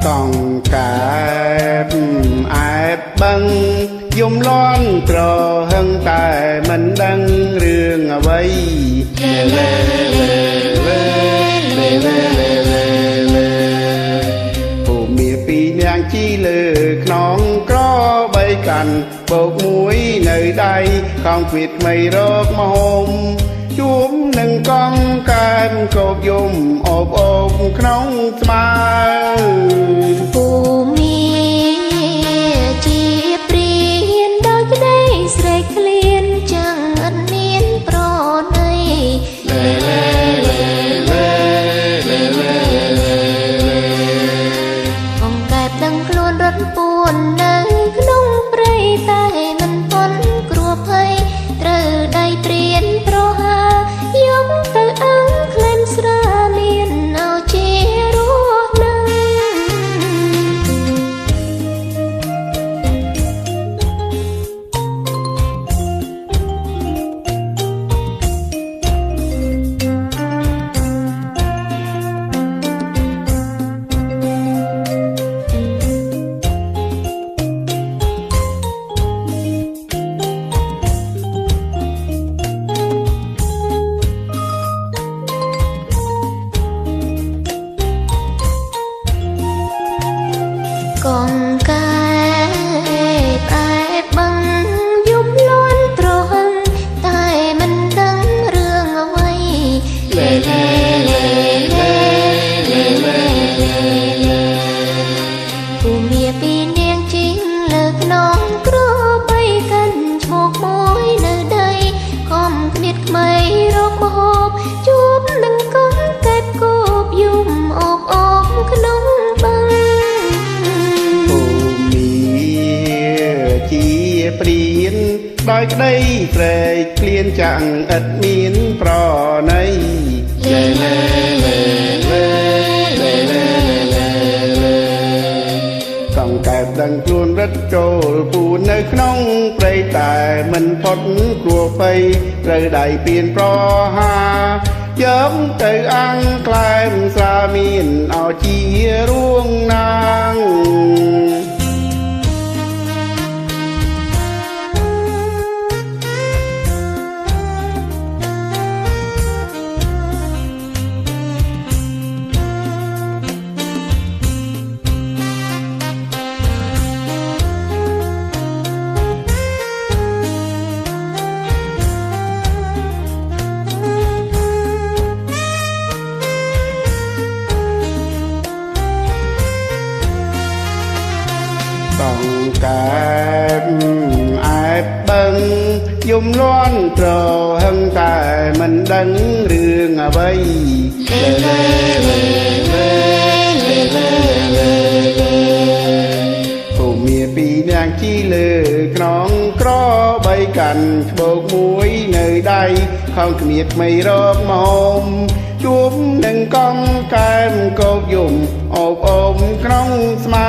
កង់កែបអែបបឹងយំលន់ត្រហឹងតែមិនដឹងរឿងអ្វីពូមាពីរនាងជីលើខ្នងក្របីកាន់បោកមួយនៅដៃខំគៀតថ្មីរកមហូមជួមនឹងកង់កែមកោបយំអូបអូបក្នុងស្មាពូមាជាព្រានដោយក្តីស្រែកឃ្លានចាំងអត់មានប្រណីអង្គកែបដឹងខ្លួនរត់ពួននៅក្នុងព្រៃតែមិនพ้นគ្រោះភ័យត្រូវដៃព្រានប្រហាយកទៅអឹងក្លែមស្រាមានเอาជារស់នៅកងកែបអែបបឹងយំលន់ត្រហឹងតែមិនដឹងរឿងអ្វីពូមាពីរនាងជីងលើខ្នងក្របីកាន់ឈ្មោកមួយនៅដីខំគ្មៀតខ្មៃរកមហូបជួបនឹងកូនកែបគោបយំអូបអូបក្នុងបឹងជាព្រានដោយក្តីស្រែកឃ្លានចាំងឥតមានប្រណីកង់កែបដឹងខ្លួនរត់ចូលពូននៅក្នុងព្រៃតែមិនផុតគ្រោះភ័យត្រូវដៃពៀនប្រហាយកទៅអាំងក្លែមស្រាមានឲ្យជារួងណាងកង់កែបអែបបឹងយំលន់ត្រហឹងតែមិនដឹងរឿងអ្វីពូមាពីរនាងជីលើខ្នងក្របីកាន់ច្បោកមួយនៅដៃខំគ្មៀតថ្មីរកមហូមជួបនឹងកង់កែមកោបយំអូបអូបក្នុងស្មា